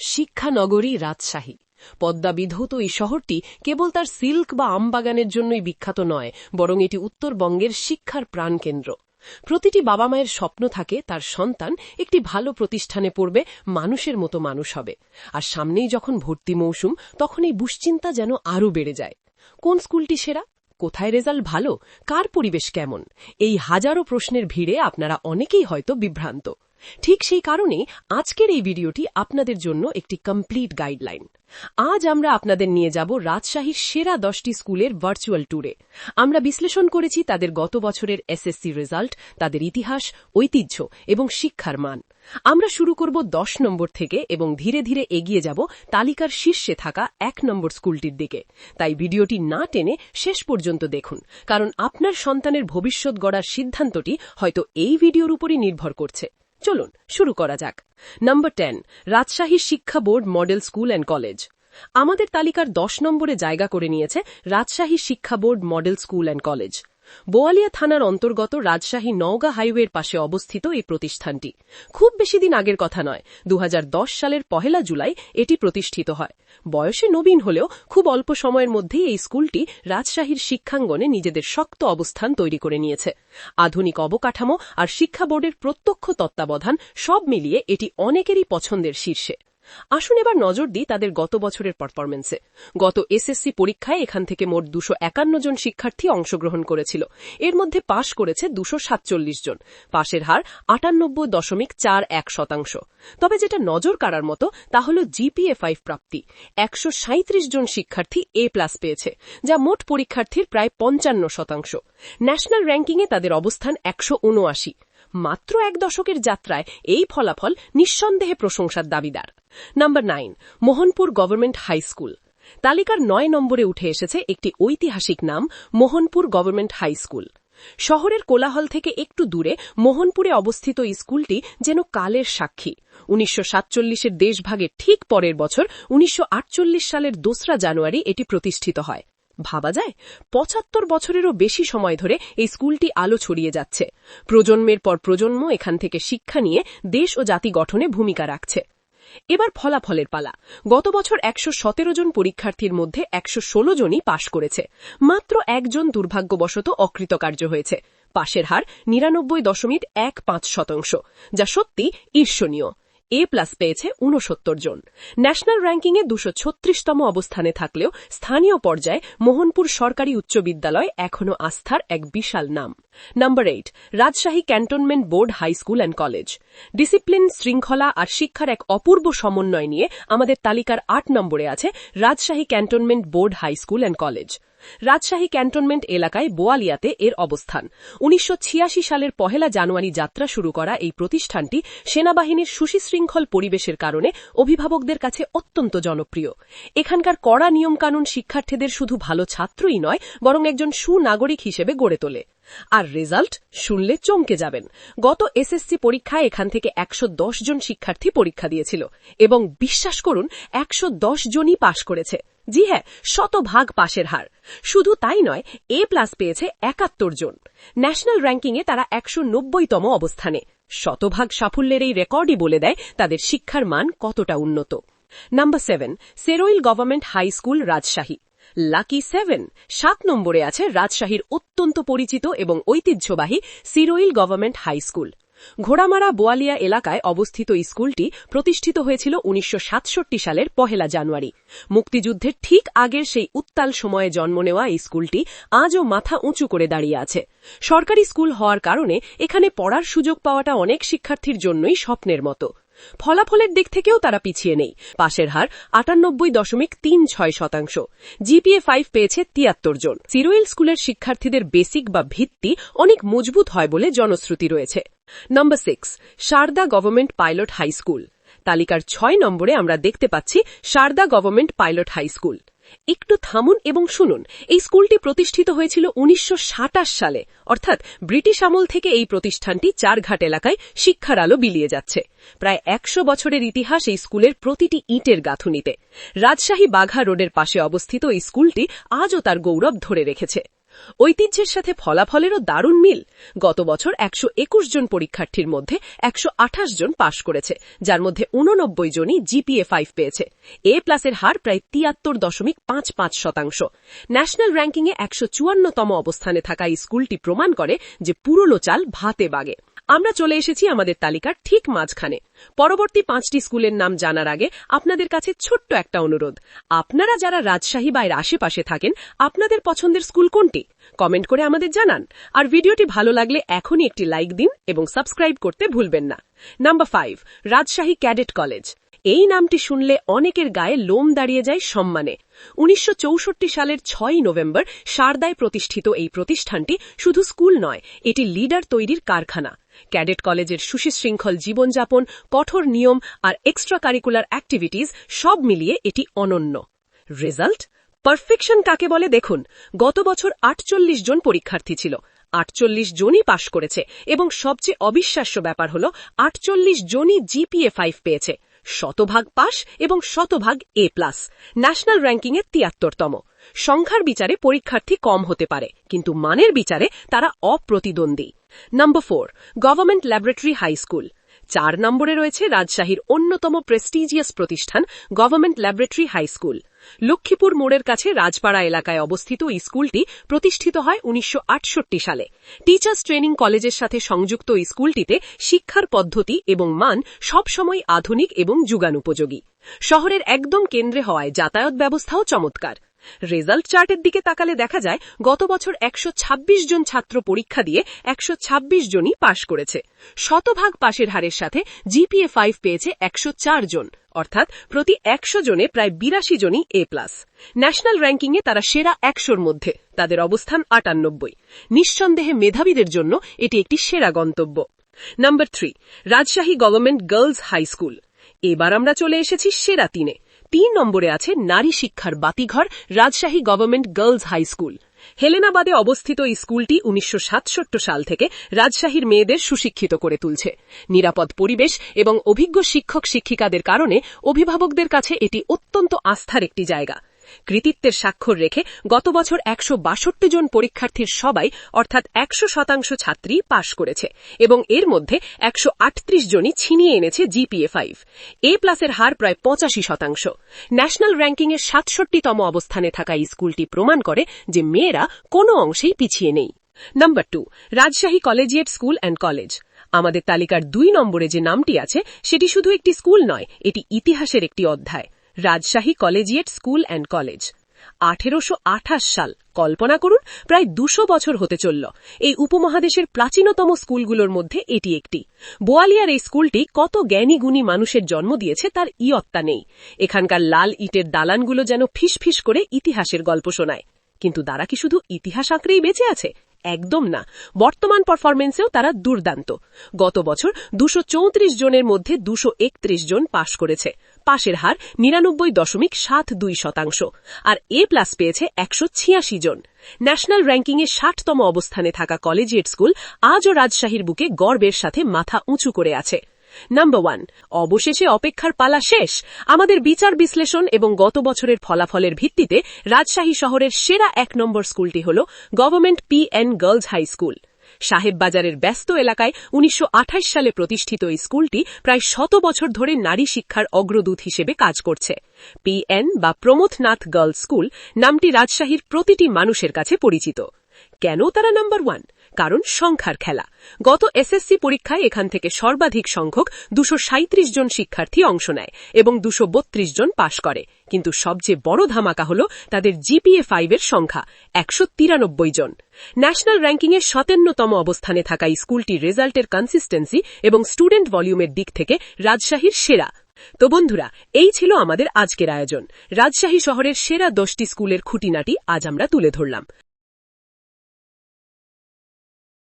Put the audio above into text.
শিক্ষানগরী রাজশাহী। পদ্মা বিধৌত এই শহরটি কেবল তার সিল্ক বা আমবাগানের জন্যই বিখ্যাত নয়, বরং এটি উত্তরবঙ্গের শিক্ষার প্রাণকেন্দ্র। প্রতিটি বাবা মায়ের স্বপ্ন থাকে তার সন্তান একটি ভালো প্রতিষ্ঠানে পড়বে, মানুষের মতো মানুষ হবে। আর সামনেই যখন ভর্তি মৌসুম, তখন এই দুশ্চিন্তা যেন আরও বেড়ে যায়। কোন স্কুলটি সেরা? কোথায় রেজাল্ট ভালো? কার পরিবেশ কেমন? এই হাজারো প্রশ্নের ভিড়ে আপনারা অনেকেই হয়তো বিভ্রান্ত। ঠিক সেই কারণেই আজকের এই ভিডিওটি আপনাদের জন্য একটি কমপ্লিট গাইডলাইন। আজ আমরা আপনাদের নিয়ে যাব রাজশাহীর সেরা 10টি স্কুলের ভার্চুয়াল ট্যুরে। আমরা বিশ্লেষণ করেছি তাদের গত বছরের এসএসসি রেজাল্ট, তাদের ইতিহাস, ঐতিহ্য এবং শিক্ষার মান। আমরা শুরু করব 10 নম্বর থেকে এবং ধীরে ধীরে এগিয়ে যাব তালিকার শীর্ষে থাকা 1 নম্বর স্কুলটির দিকে। তাই ভিডিওটি না টেনে শেষ পর্যন্ত দেখুন, কারণ আপনার সন্তানের ভবিষ্যৎ গড়ার সিদ্ধান্তটি হয়তো এই ভিডিওর উপরই নির্ভর করছে। চলুন শুরু করা যাক। নম্বর 10, রাজশাহী শিক্ষা board model school and college. আমাদের তালিকার 10 নম্বরে জায়গা করে নিয়েছে রাজশাহী শিক্ষা board model school and college. Boalia থানার অন্তর্গত রাজশাহী নওগাঁ হাইওয়ের পাশে অবস্থিত এই প্রতিষ্ঠানটি খুব বেশি দিন আগের কথা নয়, 2010 সালের 1 জুলাই এটি প্রতিষ্ঠিত হয়। বয়সে নবীন হলেও খুব অল্প সময়ের মধ্যেই এই স্কুলটি রাজশাহীর শিক্ষাঙ্গনে নিজেদের শক্ত অবস্থান তৈরি করে নিয়েছে। আধুনিক অবকাঠামো আর শিক্ষা বোর্ডের প্রত্যক্ষ তত্ত্বাবধান সব মিলিয়ে এটি অনেকেরই পছন্দের শীর্ষে। আসুন এবার নজর দিই তাদের গত বছরের পারফরমেন্সে। গত এসএসসি পরীক্ষায় এখান থেকে মোট 251 জন শিক্ষার্থী অংশগ্রহণ করেছিল। এর মধ্যে পাশ করেছে 247 জন। পাশের হার 98.41%। তবে যেটা নজর কাড়ার মতো তা হল জিপিএ 5 প্রাপ্তি। 137 জন শিক্ষার্থী A+ পেয়েছে, যা মোট পরীক্ষার্থীর প্রায় 55%। ন্যাশনাল র্যাঙ্কিংয়ে তাদের অবস্থান 179। মাত্র 1 দশকের যাত্রায় এই ফলাফল নিঃসন্দেহে প্রশংসার দাবিদার। নম্বর 9, মোহনপুর গভর্নমেন্ট হাই স্কুল। তালিকার 9 নম্বরে উঠে এসেছে একটি ঐতিহাসিক নাম, মোহনপুর গভর্নমেন্ট হাই স্কুল। শহরের কোলাহল থেকে একটু দূরে মোহনপুরে অবস্থিত এই স্কুলটি যেন কালের সাক্ষী। 1947-এর দেশভাগের ঠিক পরের বছর 1948 সালের 2 জানুয়ারি এটি প্রতিষ্ঠিত হয়। ভাবা যায় 75 বছরেরও বেশি সময় ধরে এই স্কুলটি আলো ছড়িয়ে যাচ্ছে। প্রজন্মের পর প্রজন্ম এখান থেকে শিক্ষা নিয়ে দেশ ও জাতি গঠনে ভূমিকা রাখছে। এবার ফলাফলের পালা। গত বছর 117 জন পরীক্ষার্থীর মধ্যে 116 জনই পাশ করেছে। মাত্র 1 জন দুর্ভাগ্যবশত অকৃতকার্য হয়েছে। পাশের হার 99.15%, যা সত্যি ঈর্ষণীয়। A+ পেয়েছে 69 জন। ন্যাশনাল র্যাঙ্কিংয়ে 236তম অবস্থানে থাকলেও স্থানীয় পর্যায়ে মোহনপুর সরকারি উচ্চ বিদ্যালয় এখনও আস্থার এক বিশাল নাম। Number 8, Rajshahi cantonment board high school and college. Discipline, শৃঙ্খলা আর শিক্ষার এক অপূর্ব সমন্বয় নিয়ে আমাদের তালিকার 8 নম্বরে আছে Rajshahi cantonment board high school and college. Rajshahi cantonment এলাকায় বোয়ালিয়াতে এর অবস্থান। 1986 সালের 1 জানুয়ারি যাত্রা শুরু করা এই প্রতিষ্ঠানটি সেনাবাহিনীর সুশৃঙ্খল পরিবেশের কারণে অভিভাবকদের কাছে অত্যন্ত জনপ্রিয়। এখানকার কড়া নিয়মকানুন শিক্ষার্থীদের শুধু ভালো ছাত্রই নয়, বরং একজন সুনাগরিক হিসেবে গড়ে তোলে। আর রেজাল্ট শুনলে চমকে যাবেন। গত এসএসসি পরীক্ষায় এখান থেকে 110 জন শিক্ষার্থী পরীক্ষা দিয়েছিল এবং বিশ্বাস করুন 110 জনই পাশ করেছে। জি হ্যাঁ, 100% পাশের হার। শুধু তাই নয়, A+ পেয়েছে 71 জন। ন্যাশনাল র্যাঙ্কিংয়ে তারা 190তম অবস্থানে। 100% সাফল্যের এই রেকর্ডই বলে দেয় তাদের শিক্ষার মান কতটা উন্নত। Number 7, Shiroil government high school Rajshahi. Lucky 7, 7 নম্বরে আছে রাজশাহীর অত্যন্ত পরিচিত এবং ঐতিহ্যবাহী Shiroil government high school. Ghoramara Boalia এলাকায় অবস্থিত এই স্কুলটি প্রতিষ্ঠিত হয়েছিল 1967 সালের 1 জানুয়ারি। মুক্তিযুদ্ধের ঠিক আগের সেই উত্তাল সময়ে জন্ম নেওয়া এই স্কুলটি আজও মাথা উঁচু করে দাঁড়িয়ে আছে। সরকারি স্কুল হওয়ার কারণে এখানে পড়ার সুযোগ পাওয়াটা অনেক শিক্ষার্থীর জন্যই স্বপ্নের মতো। ফলাফলের দিক থেকেও তারা পিছিয়ে নেই। পাশের হার 98.36%। জিপিএ 5 পেয়েছে 73 জন। সেরোইল স্কুলের শিক্ষার্থীদের বেসিক বা ভিত্তি অনেক মজবুত হয় বলে জনশ্রুতি রয়েছে। Number 6, Sarda government pilot high school. তালিকার 6 নম্বরে আমরা দেখতে পাচ্ছি Sarda government pilot high school. একটু থামুন এবং শুনুন, এই স্কুলটি প্রতিষ্ঠিত হয়েছিল 1927 সালে, অর্থাৎ ব্রিটিশ আমল থেকে এই প্রতিষ্ঠানটি চারঘাট এলাকায় শিক্ষার আলো বিলিয়ে যাচ্ছে। প্রায় 100 বছরের ইতিহাস এই স্কুলের প্রতিটি ইটের গাঁথুনিতে। রাজশাহী বাঘা রোডের পাশে অবস্থিত এই স্কুলটি আজও তার গৌরব ধরে রেখেছে। ঐতিহ্যের সাথে ফলাফলেরও দারুণ মিল। গত বছর 121 জন পরীক্ষার্থীর মধ্যে 128 জন পাশ করেছে, যার মধ্যে 89 জনই জিপিএ 5 পেয়েছে। A+-এর হার প্রায় 73.55%। ন্যাশনাল র্যাঙ্কিংয়ে 154তম অবস্থানে থাকা এই স্কুলটি প্রমাণ করে যে পুরনো চাল ভাতে বাগে। আমরা চলে এসেছি আমাদের তালিকার ঠিক মাঝখানে। পরবর্তী 5টি স্কুলের নাম জানার আগে আপনাদের কাছে ছোট্ট একটা অনুরোধ। আপনারা যারা রাজশাহী বা এর আশেপাশে থাকেন, আপনাদের পছন্দের স্কুল কোনটি? কমেন্ট করে আমাদের জানান। আর ভিডিওটি ভালো লাগলে এখনই একটি লাইক দিন এবং সাবস্ক্রাইব করতে ভুলবেন না। Number 5, Rajshahi cadet college. এই নামটি শুনলে অনেকের গায়ে লোম দাঁড়িয়ে যায় সম্মানে। 1964 সালের 6 নভেম্বর সারদায় প্রতিষ্ঠিত এই প্রতিষ্ঠানটি শুধু স্কুল নয়, এটি লিডার তৈরির কারখানা। ক্যাডেট কলেজের সুশৃঙ্খল জীবনযাপন, কঠোর নিয়ম আর এক্সট্রা কারিকুলার অ্যাক্টিভিটিজ সব মিলিয়ে এটি অনন্য। রেজাল্ট? পারফেকশন কাকে বলে দেখুন। গত বছর 48 জন পরীক্ষার্থী ছিল, 48 জনই পাশ করেছে এবং সবচেয়ে অবিশ্বাস্য ব্যাপার হল 48 জনই জিপিএ 5 পেয়েছে। শতভাগ পাস এবং শতভাগ A+। ন্যাশনাল র্যাঙ্কিংয়ে 73তম। সংখ্যার বিচারে পরীক্ষার্থী কম হতে পারে, কিন্তু মানের বিচারে তারা অপ্রতিদ্বন্দ্বী। Number 4, government laboratory high school. 4 নম্বরে রয়েছে রাজশাহীর অন্যতম প্রেস্টিজিয়াস প্রতিষ্ঠান government laboratory high school. Laxmipur মোড়ের কাছে রাজপাড়া এলাকায় অবস্থিত এই স্কুলটি প্রতিষ্ঠিত হয় 1968 সালে। টিচার্স ট্রেনিং কলেজের সাথে সংযুক্ত এই স্কুলটিতে শিক্ষার পদ্ধতি এবং মান সবসময় আধুনিক এবং যুগানুপযোগী। শহরের একদম কেন্দ্রে হওয়ায় যাতায়াত ব্যবস্থাও চমৎকার। রেজাল্ট চার্টের দিকে তাকালে দেখা যায় গত বছর 126 জন ছাত্র পরীক্ষা দিয়ে 126 জনই পাশ করেছে। শতভাগ পাশের হারের সাথে জিপিএ 5 পেয়েছে 104 জন, অর্থাৎ প্রতি 100 জনে প্রায় 82 জনই A+। ন্যাশনাল র্যাঙ্কিংয়ে তারা সেরা 100-র মধ্যে, তাদের অবস্থান 98। নিঃসন্দেহে মেধাবীদের জন্য এটি একটি সেরা গন্তব্য। Number 3, Rajshahi government girls high school. এবার আমরা চলে এসেছি সেরা 3-এ। 3 নম্বরে আছে নারী শিক্ষার বাতিঘর Rajshahi government girls high school. হেলেনাবাদে অবস্থিত এই স্কুলটি 1967 সাল থেকে রাজশাহীর মেয়েদের সুশিক্ষিত করে তুলছে। নিরাপদ পরিবেশ এবং অভিজ্ঞ শিক্ষক শিক্ষিকাদের কারণে অভিভাবকদের কাছে এটি অত্যন্ত আস্থার একটি জায়গা। কৃতিত্বের স্বাক্ষর রেখে গত বছর 162 জন পরীক্ষার্থীর সবাই, অর্থাৎ 100% ছাত্রী পাশ করেছে এবং এর মধ্যে 138 জনই ছিনিয়ে এনেছে জিপিএ 5। A+-এর হার প্রায় 85%। ন্যাশনাল র্যাঙ্কিংয়ে 67তম অবস্থানে থাকা এই স্কুলটি প্রমাণ করে যে মেয়েরা কোনো অংশেই পিছিয়ে নেই। Number 2, Rajshahi collegiate school and college. আমাদের তালিকার 2 নম্বরে যে নামটি আছে সেটি শুধু একটি স্কুল নয়, এটি ইতিহাসের একটি অধ্যায়। Rajshahi collegiate school and college. 1828 সাল, কল্পনা করুন, প্রায় 200 বছর হতে চলল। এই উপমহাদেশের প্রাচীনতম স্কুলগুলোর মধ্যে এটি একটি। বোয়ালিয়ার এই স্কুলটি কত জ্ঞানী গুণী মানুষের জন্ম দিয়েছে তার ইয়ত্তা নেই। এখানকার লাল ইটের দালানগুলো যেন ফিসফিস করে ইতিহাসের গল্প শোনায়। কিন্তু তারা কি শুধু ইতিহাস আঁকড়েই বেঁচে আছে? একদম না, বর্তমান পারফরমেন্সেও তারা দুর্দান্ত। গত বছর 234 জনের মধ্যে 231 জন পাশ করেছে। পাশের হার 99.72%, আর A+ পেয়েছে 186 জন। ন্যাশনাল র্যাঙ্কিংয়ে 60তম অবস্থানে থাকা কলেজিয়েট স্কুল আজও রাজশাহীর বুকে গর্বের সাথে মাথা উঁচু করে আছে। নাম্বার 1, অবশেষে অপেক্ষার পালা শেষ। আমাদের বিচার বিশ্লেষণ এবং গত বছরের ফলাফলের ভিত্তিতে রাজশাহী শহরের সেরা 1 নম্বর স্কুলটি হল government PN girls high school. সাহেববাজারের ব্যস্ত এলাকায় 1928 সালে প্রতিষ্ঠিত এই স্কুলটি প্রায় 100 বছর ধরে নারী শিক্ষার অগ্রদূত হিসেবে কাজ করছে। PN বা প্রমথনাথ গার্লস স্কুল নামটি রাজশাহীর প্রতিটি মানুষের কাছে পরিচিত। কেন তারা নাম্বার 1? কারণ সংখ্যার খেলা। গত SSC পরীক্ষায় এখান থেকে সর্বাধিক সংখ্যক 237 জন শিক্ষার্থী অংশ নেয় এবং 232 জন পাশ করে। কিন্তু সবচেয়ে বড় ধামাকা হল তাদের জিপিএ 5-এর সংখ্যা 193 জন। ন্যাশনাল র্যাঙ্কিংয়ে 57তম অবস্থানে থাকা এই স্কুলটির রেজাল্টের কনসিস্টেন্সি এবং স্টুডেন্ট ভলিউমের দিক থেকে রাজশাহীর সেরা। তো বন্ধুরা, এই ছিল আমাদের আজকের আয়োজন। রাজশাহী শহরের সেরা 10টি স্কুলের খুঁটিনাটি আজ আমরা তুলে ধরলাম।